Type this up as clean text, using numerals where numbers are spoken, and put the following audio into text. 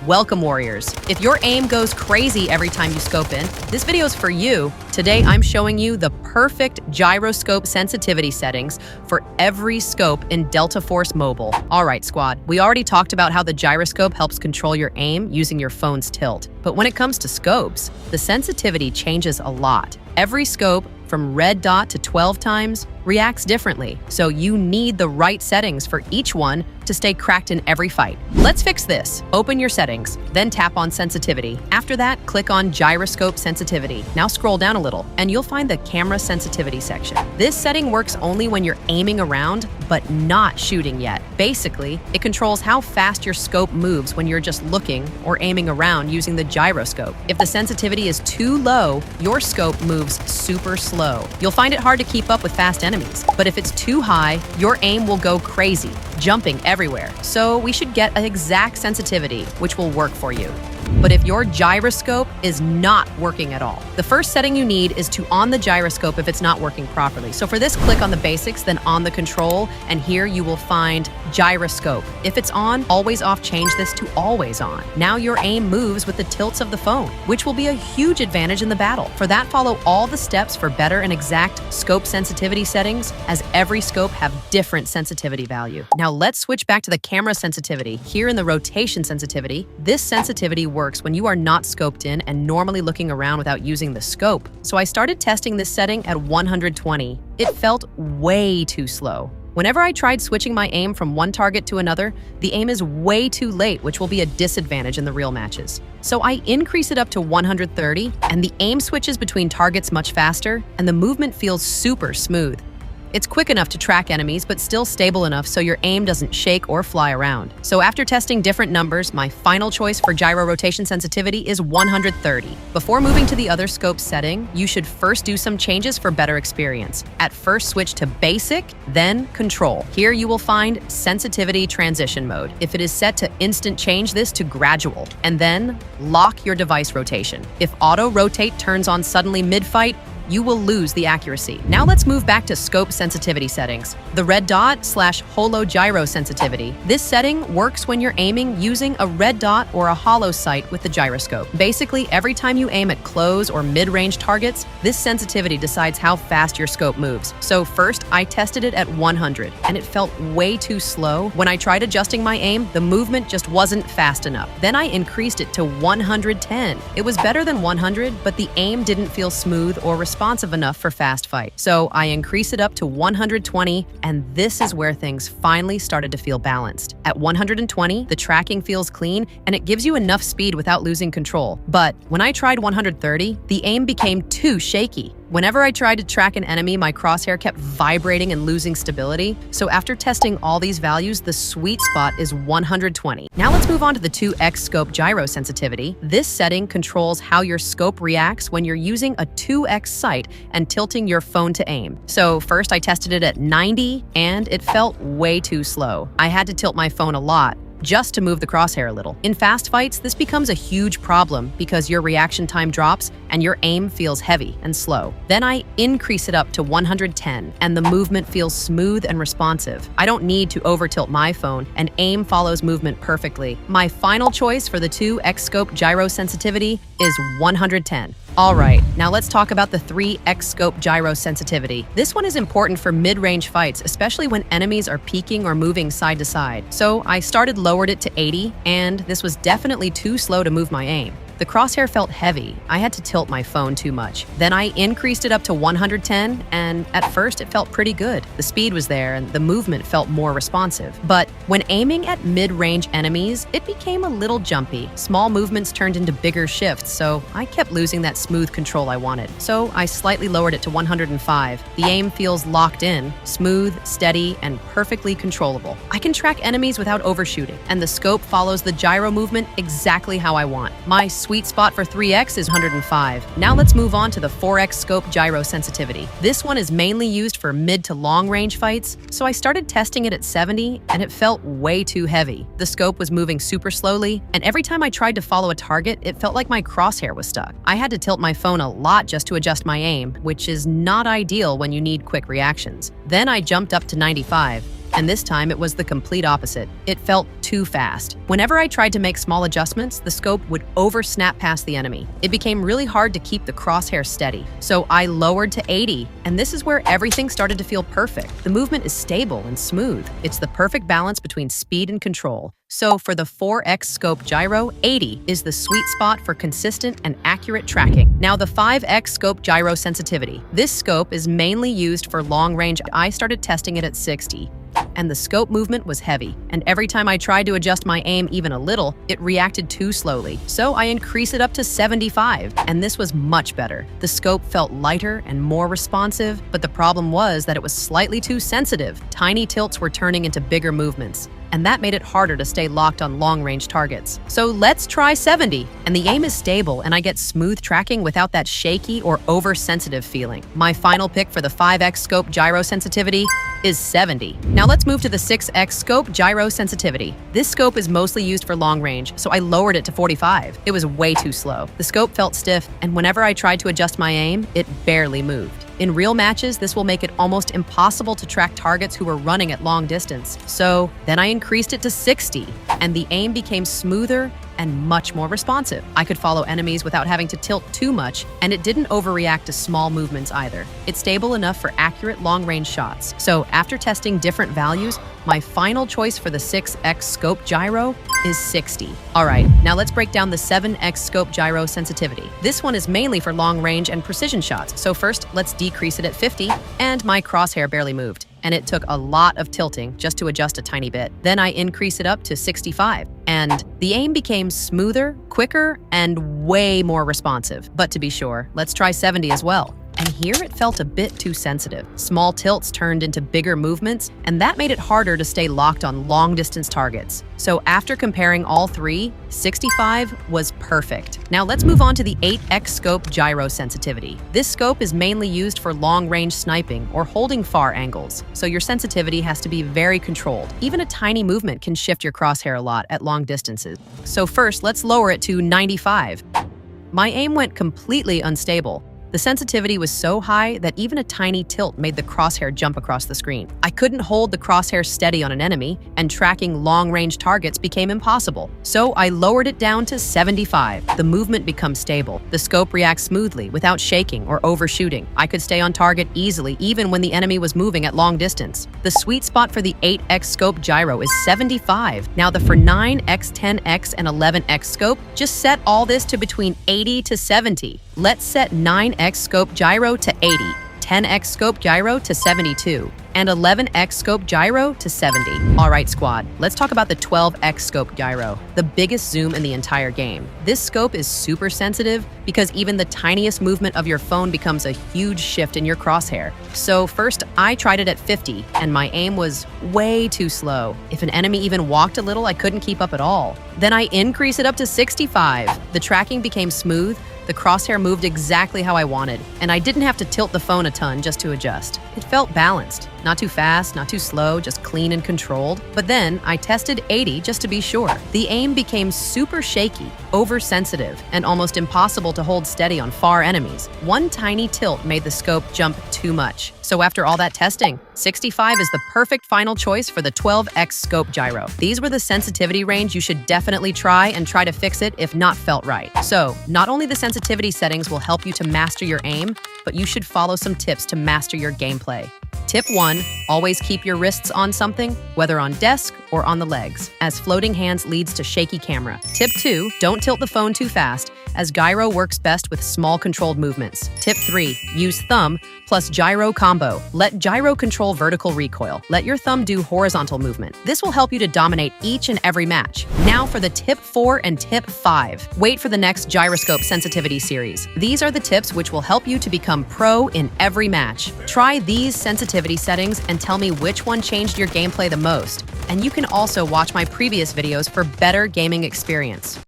Welcome, warriors. If your aim goes crazy every time you scope in, this video is for you. Today, I'm showing you the perfect gyroscope sensitivity settings for every scope in Delta Force Mobile. All right, squad, we already talked about how the gyroscope helps control your aim using your phone's tilt. But when it comes to scopes, the sensitivity changes a lot. Every scope, from red dot to 12 times, reacts differently, so you need the right settings for each one to stay cracked in every fight. Let's fix this. Open your settings, then tap on sensitivity. After that, click on gyroscope sensitivity. Now scroll down a little, and you'll find the camera sensitivity section. This setting works only when you're aiming around, but not shooting yet. Basically, it controls how fast your scope moves when you're just looking or aiming around using the gyroscope. If the sensitivity is too low, your scope moves super slow. You'll find it hard to keep up with fast enemies. But if it's too high, your aim will go crazy, jumping everywhere. So we should get an exact sensitivity, which will work for you. But if your gyroscope is not working at all, the first setting you need is to on the gyroscope if it's not working properly. So for this, click on the basics, then on the control, and here you will find gyroscope. If it's on, always off, change this to always on. Now your aim moves with the tilts of the phone, which will be a huge advantage in the battle. For that, follow all the steps for better and exact scope sensitivity settings, as every scope have different sensitivity value. Now let's switch back to the camera sensitivity. Here in the rotation sensitivity, this sensitivity works when you are not scoped in and normally looking around without using the scope. So I started testing this setting at 120. It felt way too slow. Whenever I tried switching my aim from one target to another, the aim is way too late, which will be a disadvantage in the real matches. So I increase it up to 130, and the aim switches between targets much faster, and the movement feels super smooth. It's quick enough to track enemies, but still stable enough so your aim doesn't shake or fly around. So after testing different numbers, my final choice for gyro rotation sensitivity is 130. Before moving to the other scope setting, you should first do some changes for better experience. At first, switch to basic, then control. Here you will find sensitivity transition mode. If it is set to instant, change this to gradual, and then lock your device rotation. If auto rotate turns on suddenly mid-fight, you will lose the accuracy. Now let's move back to scope sensitivity settings. The red dot / holo gyro sensitivity. This setting works when you're aiming using a red dot or a holo sight with the gyroscope. Basically, every time you aim at close or mid-range targets, this sensitivity decides how fast your scope moves. So first, I tested it at 100, and it felt way too slow. When I tried adjusting my aim, the movement just wasn't fast enough. Then I increased it to 110. It was better than 100, but the aim didn't feel smooth or responsive enough for fast fight. So I increased it up to 120, and this is where things finally started to feel balanced. At 120, the tracking feels clean, and it gives you enough speed without losing control. But when I tried 130, the aim became too shaky. Whenever I tried to track an enemy, my crosshair kept vibrating and losing stability. So after testing all these values, the sweet spot is 120. Now let's move on to the 2x scope gyro sensitivity. This setting controls how your scope reacts when you're using a 2x sight and tilting your phone to aim. So first I tested it at 90, and it felt way too slow. I had to tilt my phone a lot just to move the crosshair a little. In fast fights, this becomes a huge problem because your reaction time drops and your aim feels heavy and slow. Then I increase it up to 110, and the movement feels smooth and responsive. I don't need to over-tilt my phone, and aim follows movement perfectly. My final choice for the 2x scope gyro sensitivity is 110. All right, now let's talk about the 3x scope gyro sensitivity. This one is important for mid-range fights, especially when enemies are peeking or moving side to side. So I lowered it to 80, and this was definitely too slow to move my aim. The crosshair felt heavy. I had to tilt my phone too much. Then I increased it up to 110, and at first it felt pretty good. The speed was there and the movement felt more responsive. But when aiming at mid-range enemies, it became a little jumpy. Small movements turned into bigger shifts, so I kept losing that smooth control I wanted. So I slightly lowered it to 105. The aim feels locked in, smooth, steady, and perfectly controllable. I can track enemies without overshooting, and the scope follows the gyro movement exactly how I want. My sweet spot for 3x is 105. Now let's move on to the 4x scope gyro sensitivity. This one is mainly used for mid to long range fights, so I started testing it at 70, and it felt way too heavy. The scope was moving super slowly, and every time I tried to follow a target, it felt like my crosshair was stuck. I had to tilt my phone a lot just to adjust my aim, which is not ideal when you need quick reactions. Then I jumped up to 95. And this time it was the complete opposite. It felt too fast. Whenever I tried to make small adjustments, the scope would over-snap past the enemy. It became really hard to keep the crosshair steady. So I lowered to 80, and this is where everything started to feel perfect. The movement is stable and smooth. It's the perfect balance between speed and control. So for the 4x scope gyro, 80 is the sweet spot for consistent and accurate tracking. Now the 5x scope gyro sensitivity. This scope is mainly used for long range. I started testing it at 60. And the scope movement was heavy, and every time I tried to adjust my aim even a little, it reacted too slowly. So I increased it up to 75, and this was much better. The scope felt lighter and more responsive, but the problem was that it was slightly too sensitive. Tiny tilts were turning into bigger movements, and that made it harder to stay locked on long-range targets. So let's try 70, and the aim is stable, and I get smooth tracking without that shaky or oversensitive feeling. My final pick for the 5x scope gyro sensitivity is 70. Now let's move to the 6x scope gyro sensitivity. This scope is mostly used for long range, so I lowered it to 45. It was way too slow. The scope felt stiff, and whenever I tried to adjust my aim, it barely moved. In real matches, this will make it almost impossible to track targets who are running at long distance. So then I increased it to 60, and the aim became smoother and much more responsive. I could follow enemies without having to tilt too much, and it didn't overreact to small movements either. It's stable enough for accurate long-range shots. So after testing different values, my final choice for the 6x scope gyro is 60. All right, now let's break down the 7x scope gyro sensitivity. This one is mainly for long range and precision shots. So first, let's decrease it at 50, and my crosshair barely moved. And it took a lot of tilting just to adjust a tiny bit. Then I increased it up to 65, and the aim became smoother, quicker, and way more responsive. But to be sure, let's try 70 as well. And here it felt a bit too sensitive. Small tilts turned into bigger movements, and that made it harder to stay locked on long-distance targets. So after comparing all three, 65 was perfect. Now let's move on to the 8x scope gyro sensitivity. This scope is mainly used for long-range sniping or holding far angles, so your sensitivity has to be very controlled. Even a tiny movement can shift your crosshair a lot at long distances. So first, let's lower it to 95. My aim went completely unstable. The sensitivity was so high that even a tiny tilt made the crosshair jump across the screen. I couldn't hold the crosshair steady on an enemy, and tracking long-range targets became impossible. So I lowered it down to 75. The movement becomes stable. The scope reacts smoothly without shaking or overshooting. I could stay on target easily even when the enemy was moving at long distance. The sweet spot for the 8x scope gyro is 75. Now for 9x, 10x, and 11x scope, just set all this to between 80 to 70. Let's set 9x scope gyro to 80, 10x scope gyro to 72, and 11x scope gyro to 70. All right, squad, let's talk about the 12x scope gyro, the biggest zoom in the entire game. This scope is super sensitive because even the tiniest movement of your phone becomes a huge shift in your crosshair. So first, I tried it at 50, and my aim was way too slow. If an enemy even walked a little, I couldn't keep up at all. Then I increased it up to 65. The tracking became smooth, the crosshair moved exactly how I wanted, and I didn't have to tilt the phone a ton just to adjust. It felt balanced. Not too fast, not too slow, just clean and controlled. But then I tested 80 just to be sure. The aim became super shaky, oversensitive, and almost impossible to hold steady on far enemies. One tiny tilt made the scope jump too much. So after all that testing, 65 is the perfect final choice for the 12x scope gyro. These were the sensitivity range you should definitely try to fix it if not felt right. So not only the sensitivity settings will help you to master your aim, but you should follow some tips to master your gameplay. Tip 1, always keep your wrists on something, whether on desk or on the legs, as floating hands leads to shaky camera. Tip 2, don't tilt the phone too fast, as gyro works best with small controlled movements. Tip 3, use thumb plus gyro combo. Let gyro control vertical recoil. Let your thumb do horizontal movement. This will help you to dominate each and every match. Now for the tip 4 and tip 5. Wait for the next Gyroscope sensitivity series. These are the tips which will help you to become pro in every match. Try these sensitivity settings and tell me which one changed your gameplay the most. And you can also watch my previous videos for better gaming experience.